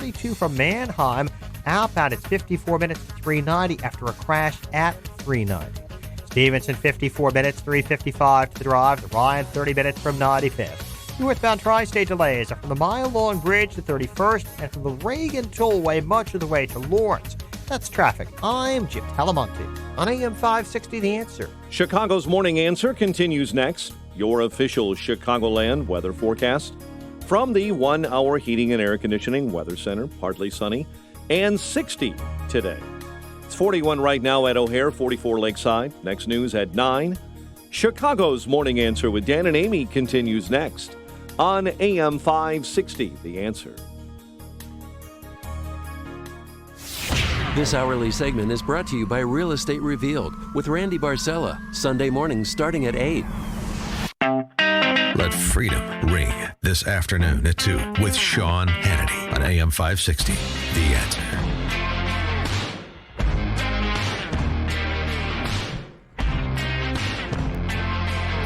42 from Mannheim. Outbound, it's 54 minutes to 390 after a crash at 390. Stevenson, 54 minutes, 355 to the drive. The Ryan, 30 minutes from 95th. Northbound tri-state delays are from the mile-long bridge to 31st and from the Reagan Tollway much of the way to Lawrence. That's traffic. I'm Jim Talamonte on AM 560 The Answer. Chicago's Morning Answer continues next. Your official Chicagoland weather forecast from the 1 Hour Heating and Air Conditioning Weather Center. Partly sunny and 60 today. It's 41 right now at O'Hare, 44 Lakeside. Next news at 9. Chicago's Morning Answer with Dan and Amy continues next on AM 560 The Answer. This hourly segment is brought to you by Real Estate Revealed with Randy Barcella, Sunday mornings starting at 8. Let freedom ring this afternoon at 2 with Sean Hannity on AM 560. The Answer.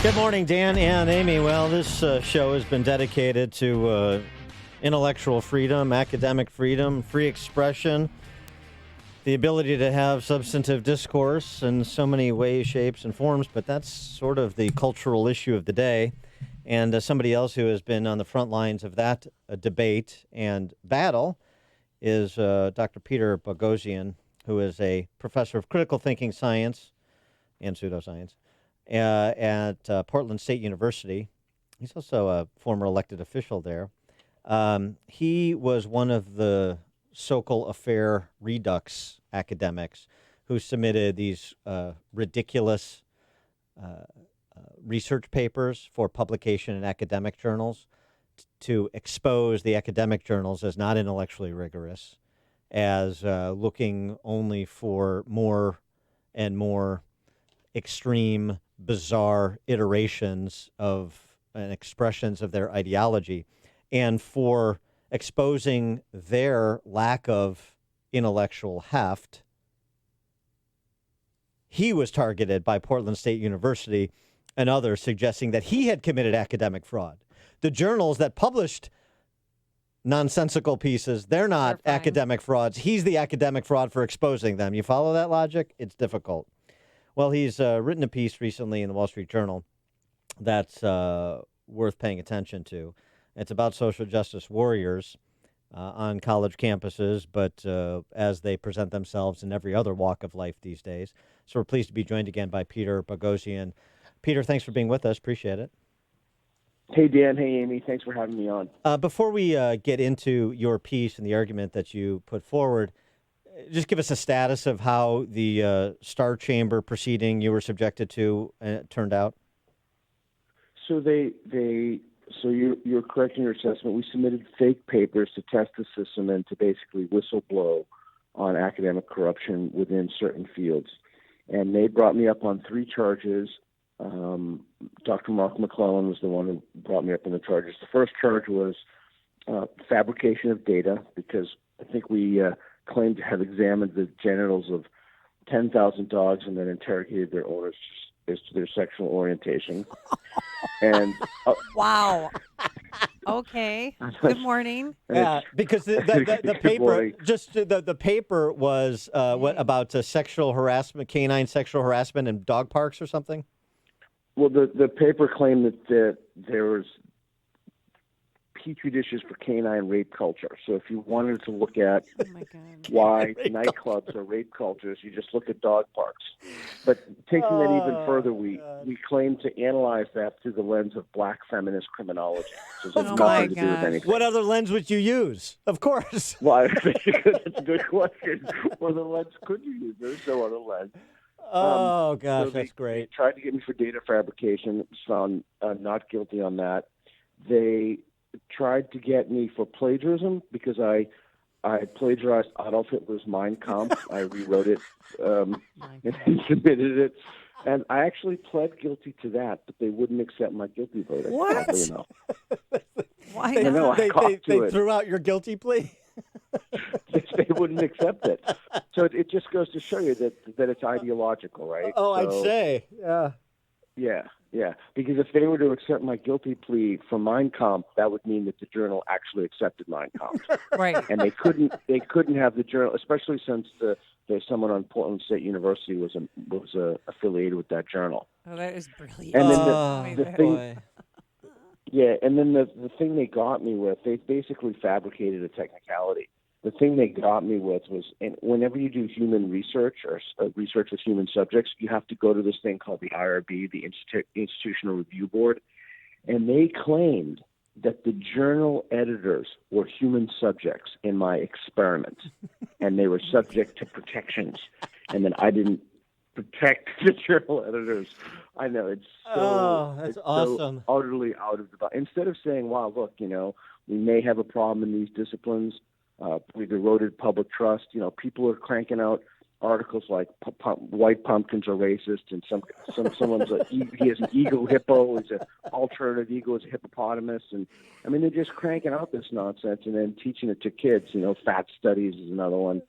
Good morning, Dan and Amy. Well, this show has been dedicated to intellectual freedom, academic freedom, free expression, the ability to have substantive discourse in so many ways, shapes, and forms, but that's sort of the cultural issue of the day. And somebody else who has been on the front lines of that debate and battle is Dr. Peter Boghossian, who is a professor of critical thinking science and pseudoscience at Portland State University. He's also a former elected official there. He was one of the Sokol Affair Redux academics who submitted these ridiculous research papers for publication in academic journals to expose the academic journals as not intellectually rigorous, as looking only for more and more extreme, bizarre iterations of and expressions of their ideology, and for exposing their lack of intellectual heft. He was targeted by Portland State University and others, suggesting that he had committed academic fraud. The journals that published nonsensical pieces, they're not academic frauds. He's the academic fraud for exposing them. You follow that logic? It's difficult. Well, he's written a piece recently in the Wall Street Journal that's worth paying attention to. It's about social justice warriors on college campuses, but as they present themselves in every other walk of life these days. So we're pleased to be joined again by Peter Boghossian. Peter, thanks for being with us. Appreciate it. Hey, Dan. Hey, Amy. Thanks for having me on. Before we get into your piece and the argument that you put forward, just give us a status of how the Star Chamber proceeding you were subjected to turned out. So So you're correct in your assessment. We submitted fake papers to test the system and to basically whistleblow on academic corruption within certain fields. And they brought me up on 3 charges. Dr. Mark McClellan was the one who brought me up on the charges. The first charge was fabrication of data, because I think we claimed to have examined the genitals of 10,000 dogs and then interrogated their owners as to their sexual orientation. And wow. Okay. Good morning. Yeah, because the paper the paper was what about sexual harassment, canine sexual harassment in dog parks or something? Well, the paper claimed that there was petri dishes for canine rape culture. So if you wanted to look at why nightclubs are rape cultures, you just look at dog parks. But taking that even further, we claim to analyze that through the lens of black feminist criminology. So it's nothing to do with anything. What other lens would you use? Of course. Well, that's a good question. What other lens could you use? There's no other lens. Oh, gosh, so that's great. They tried to get me for data fabrication. It was found not guilty on that. They tried to get me for plagiarism because I plagiarized Adolf Hitler's Mein Kampf. I rewrote it and submitted it. And I actually pled guilty to that, but they wouldn't accept my guilty verdict. What? Why not? They threw out your guilty plea? They wouldn't accept it. So it just goes to show you that it's ideological, right? Oh, I'd say, yeah. Yeah. Yeah, because if they were to accept my guilty plea for Mein Kampf, that would mean that the journal actually accepted Mein Kampf, Right. and they couldn't have the journal, especially since there's someone on Portland State University was affiliated with that journal. Oh, that is brilliant. And then Oh, the thing, boy. yeah, and then the thing they got me with, they basically fabricated a technicality. The thing they got me with was, and whenever you do human research or research with human subjects, you have to go to this thing called the IRB, the Institutional Review Board, and they claimed that the journal editors were human subjects in my experiment, and they were subject to protections, and then I didn't protect the journal editors. I know it's that's it's awesome. so utterly out of the box. Instead of saying, "Wow, look, we may have a problem in these disciplines. We've eroded public trust." People are cranking out articles like "White pumpkins are racist," and someone's he has an ego hippo, he's an alternative ego, is a hippopotamus, and I mean they're just cranking out this nonsense and then teaching it to kids. Fat studies is another one.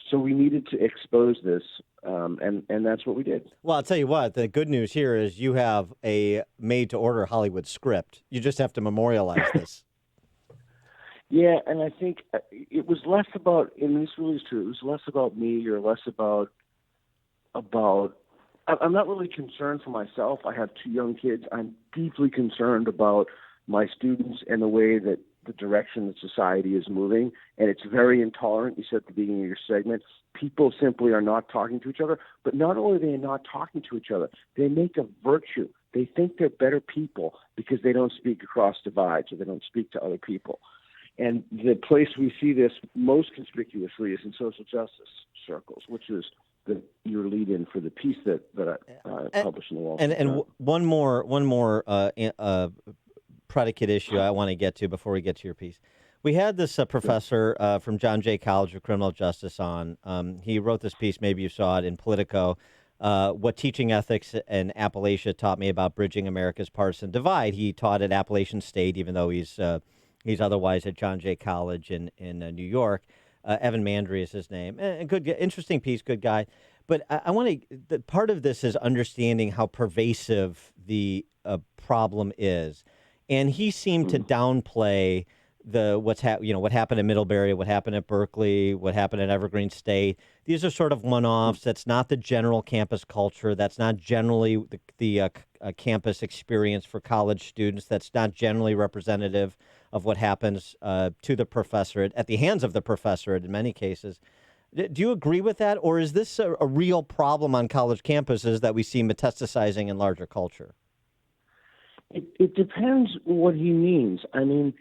So we needed to expose this, and that's what we did. Well, I'll tell you what, the good news here is you have a made-to-order Hollywood script. You just have to memorialize this. Yeah, and I think it was less about, and this really is true, it was less about me or less about, I'm not really concerned for myself. I have two young kids. I'm deeply concerned about my students and the way that the direction that society is moving, and it's very intolerant. You said at the beginning of your segment, people simply are not talking to each other, but not only are they not talking to each other, they make a virtue. They think they're better people because they don't speak across divides or they don't speak to other people. And the place we see this most conspicuously is in social justice circles, which is your lead-in for the piece that I published in the Wall Street Journal. One more predicate issue I want to get to before we get to your piece. We had this professor from John Jay College of Criminal Justice on. He wrote this piece, maybe you saw it, in Politico, What Teaching Ethics in Appalachia Taught Me About Bridging America's Partisan Divide. He taught at Appalachian State, even though he's otherwise at John Jay College in New York. Evan Mandry is his name. Good, interesting piece, good guy. But I want to. Part of this is understanding how pervasive the problem is, and he seemed to downplay what happened at Middlebury, what happened at Berkeley, what happened at Evergreen State. These are sort of one-offs. That's not the general campus culture. That's not generally the campus experience for college students. That's not generally representative of what happens to the professorate, at the hands of the professorate in many cases. Do you agree with that, or is this a real problem on college campuses that we see metastasizing in larger culture? It depends what he means. I mean,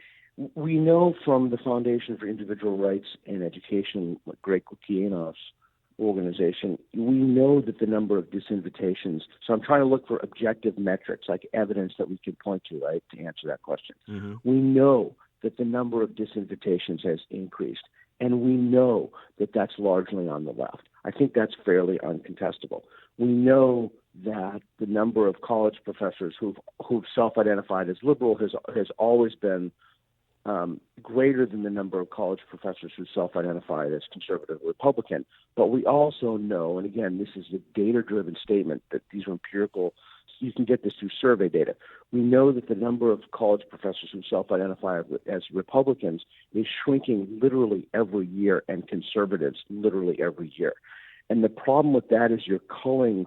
we know from the Foundation for Individual Rights and Education, like Greg Lukianov's organization, we know that the number of disinvitations. So I'm trying to look for objective metrics, like evidence that we can point to, right, to answer that question. Mm-hmm. We know that the number of disinvitations has increased, and we know that that's largely on the left. I think that's fairly uncontestable. We know that the number of college professors who've self-identified as liberal has always been greater than the number of college professors who self-identified as conservative or Republican. But we also know, and again, this is a data-driven statement, that these are empirical. You can get this through survey data. We know that the number of college professors who self-identify as Republicans is shrinking literally every year, and conservatives literally every year. And the problem with that is you're culling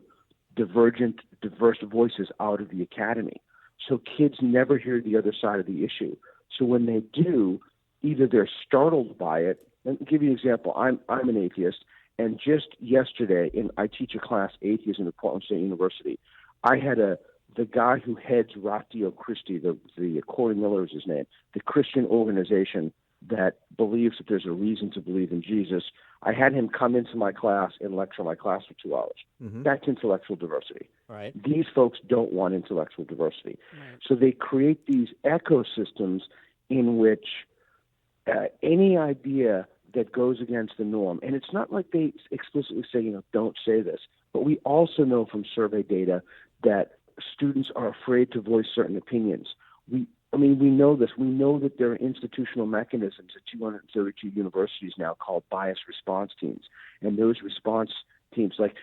diverse voices out of the academy. So kids never hear the other side of the issue. So when they do, either they're startled by it. Let me give you an example. I'm an atheist, and just yesterday, I teach a class, atheism at Portland State University. I had the guy who heads Ratio Christi, the Corey Miller is his name, the Christian organization that believes that there's a reason to believe in Jesus. I had him come into my class and lecture my class for 2 hours. Mm-hmm. That's intellectual diversity. Right. These folks don't want intellectual diversity. Right. So they create these ecosystems in which any idea that goes against the norm, and it's not like they explicitly say, don't say this, but we also know from survey data that students are afraid to voice certain opinions. We know this. We know that there are institutional mechanisms at 232 universities now called bias response teams, and those response teams. Like,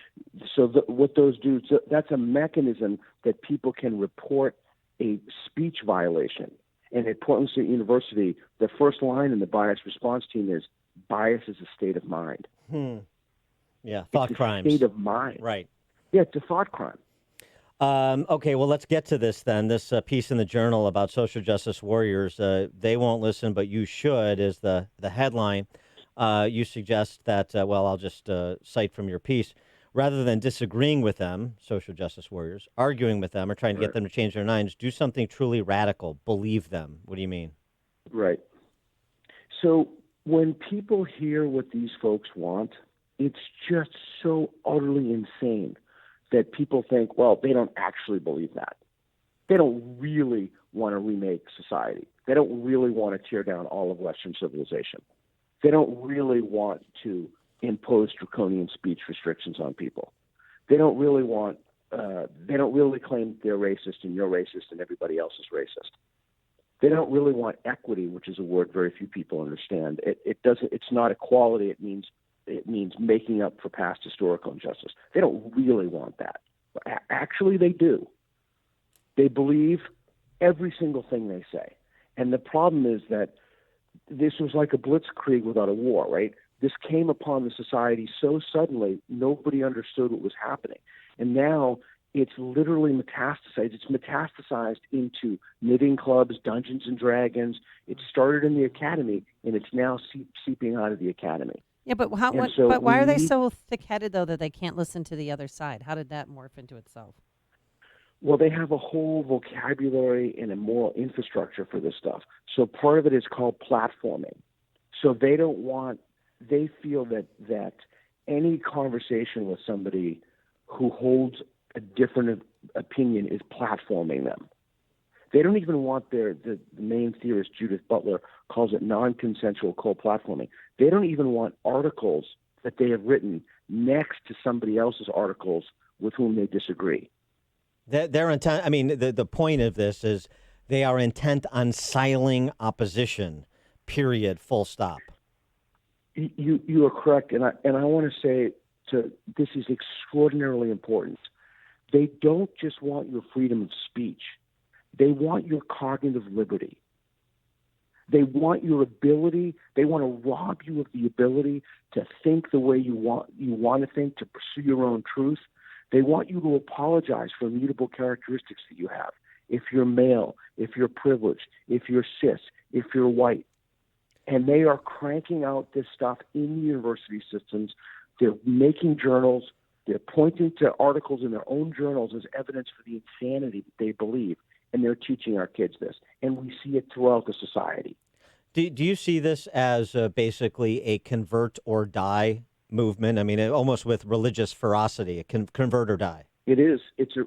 so what those do, so that's a mechanism that people can report a speech violation. And at Portland State University, the first line in the bias response team is, bias is a state of mind. Yeah, thought it's crimes. A state of mind. Right. Yeah, it's a thought crime. Okay, well, let's get to this then. This piece in the Journal about social justice warriors, they won't listen, but you should, is the headline. You suggest that, well, I'll just cite from your piece. Rather than disagreeing with them, social justice warriors, arguing with them or trying to get them to change their minds, do something truly radical. Believe them. What do you mean? Right. So when people hear what these folks want, it's just so utterly insane that people think, well, they don't actually believe that. They don't really want to remake society. They don't really want to tear down all of Western civilization. They don't really want to impose draconian speech restrictions on people. They don't really want. They don't really claim they're racist and you're racist and everybody else is racist. They don't really want equity, which is a word very few people understand. It doesn't. It's not equality. It means making up for past historical injustice. They don't really want that. But actually, they do. They believe every single thing they say. And the problem is that this was like a blitzkrieg without a war, right? This came upon the society so suddenly, nobody understood what was happening. And now it's literally metastasized. It's metastasized into knitting clubs, Dungeons and Dragons. It started in the academy, and it's now seeping out of the academy. Yeah, but but why are they so thick-headed, though, that they can't listen to the other side? How did that morph into itself? Well, they have a whole vocabulary and a moral infrastructure for this stuff. So part of it is called platforming. So they feel that any conversation with somebody who holds a different opinion is platforming them. They don't even want the main theorist, Judith Butler, calls it non-consensual co-platforming. They don't even want articles that they have written next to somebody else's articles with whom they disagree. They're intent. I mean, the point of this is they are intent on silencing opposition. Period. Full stop. You are correct, and I want to say this is extraordinarily important. They don't just want your freedom of speech. They want your cognitive liberty. They want your ability. They want to rob you of the ability to think the way you want to think, to pursue your own truth. They want you to apologize for immutable characteristics that you have. If you're male, if you're privileged, if you're cis, if you're white. And they are cranking out this stuff in the university systems. They're making journals. They're pointing to articles in their own journals as evidence for the insanity that they believe. And they're teaching our kids this. And we see it throughout the society. Do you see this as basically a convert or die movement? I mean, almost with religious ferocity, convert or die. It is. It's a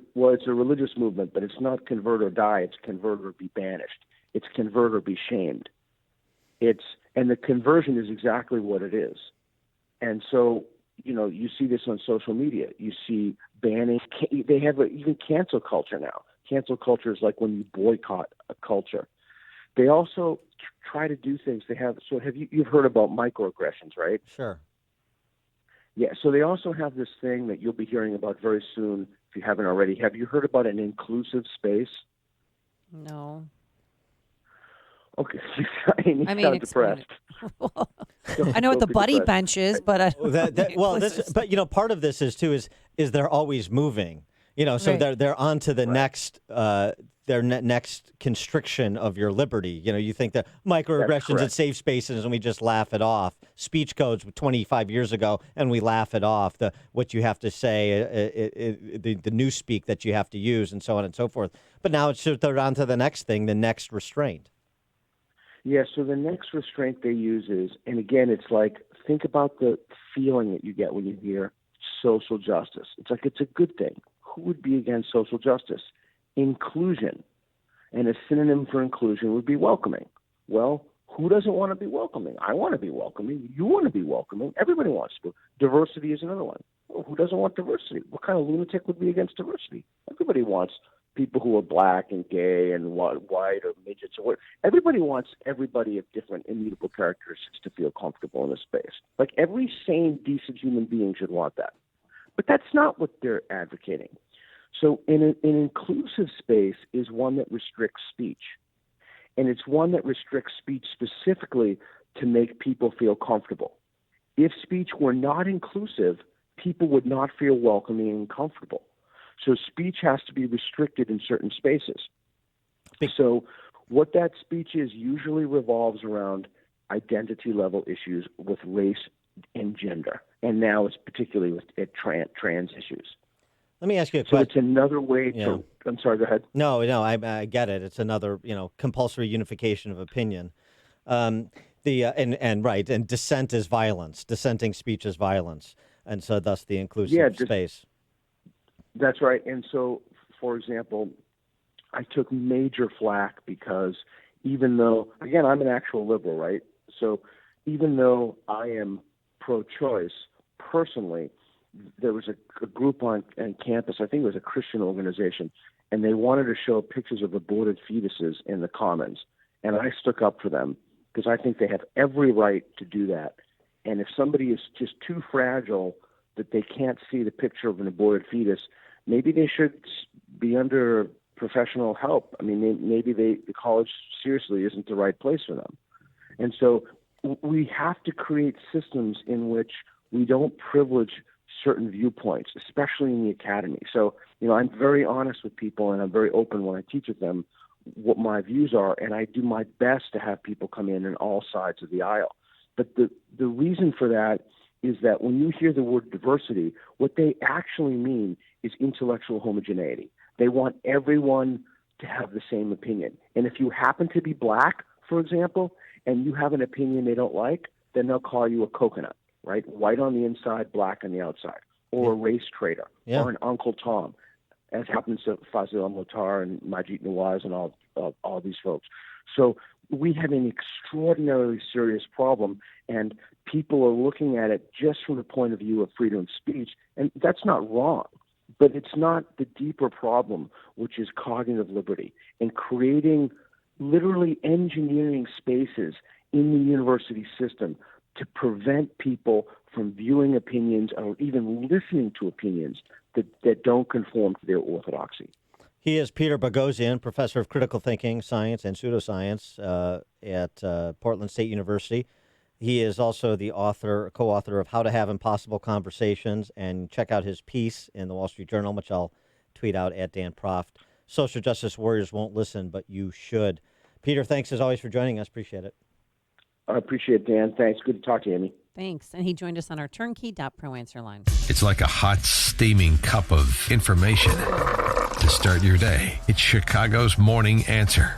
religious movement, but it's not convert or die. It's convert or be banished. It's convert or be shamed. And the conversion is exactly what it is. And so, you see this on social media. You see banning. They have even cancel culture now. Cancel culture is like when you boycott a culture. They also try to do things. You've heard about microaggressions, right? Sure. Yeah. So they also have this thing that you'll be hearing about very soon if you haven't already. Have you heard about an inclusive space? No. Okay. You sound depressed. I know what the buddy bench is, but part of this is they're always moving. So Right. they're on to the next next constriction of your liberty. You think that microaggressions and safe spaces, and we just laugh it off. Speech codes 25 years ago, and we laugh it off. What you have to say, the newspeak that you have to use, and so on and so forth. But now they're on to the next thing, the next restraint. Yeah, so the next restraint they use is, and again, it's like, think about the feeling that you get when you hear social justice. It's like it's a good thing. Who would be against social justice? Inclusion. And a synonym for inclusion would be welcoming. Well, who doesn't want to be welcoming? I want to be welcoming. You want to be welcoming. Everybody wants to. Diversity is another one. Well, who doesn't want diversity? What kind of lunatic would be against diversity? Everybody wants people who are black and gay and white or midgets or what. Everybody wants everybody of different immutable characteristics to feel comfortable in a space. Like every sane, decent human being should want that. But that's not what they're advocating. So an inclusive space is one that restricts speech. And it's one that restricts speech specifically to make people feel comfortable. If speech were not inclusive, people would not feel welcoming and comfortable. So speech has to be restricted in certain spaces. So what that speech is usually revolves around identity level issues with race and gender. And now it's particularly with trans issues. Let me ask you a So question. it's another way to. I'm sorry. Go ahead. No, I get it. It's another, compulsory unification of opinion. And dissent is violence. Dissenting speech is violence, and so thus the inclusive space. That's right. And so, for example, I took major flack because even though, again, I'm an actual liberal, right? So even though I am pro-choice personally, there was a group on campus, I think it was a Christian organization, and they wanted to show pictures of aborted fetuses in the Commons. And I stuck up for them because I think they have every right to do that. And if somebody is just too fragile that they can't see the picture of an aborted fetus, maybe they should be under professional help. I mean, maybe the college seriously isn't the right place for them. And so we have to create systems in which we don't privilege certain viewpoints, especially in the academy. So, I'm very honest with people and I'm very open when I teach with them what my views are, and I do my best to have people come in on all sides of the aisle. But the reason for that is that when you hear the word diversity, what they actually mean is intellectual homogeneity. They want everyone to have the same opinion. And if you happen to be black, for example, and you have an opinion they don't like, then they'll call you a coconut, right? White on the inside, black on the outside, or a race traitor, or an Uncle Tom, as happens to Fazil Muhtar and Majid Nawaz and all these folks. So we have an extraordinarily serious problem, and people are looking at it just from the point of view of freedom of speech, and that's not wrong. But it's not the deeper problem, which is cognitive liberty and creating, literally engineering spaces in the university system to prevent people from viewing opinions or even listening to opinions that don't conform to their orthodoxy. He is Peter Boghossian, professor of critical thinking, science, and pseudoscience at Portland State University. He is also the co-author of How to Have Impossible Conversations, and check out his piece in the Wall Street Journal, which I'll tweet out at Dan Proft. Social justice warriors won't listen, but you should. Peter, thanks as always for joining us. Appreciate it. I appreciate it, Dan. Thanks. Good to talk to you, Amy. Thanks. And he joined us on our turnkey.pro answer line. It's like a hot, steaming cup of information to start your day. It's Chicago's Morning Answer.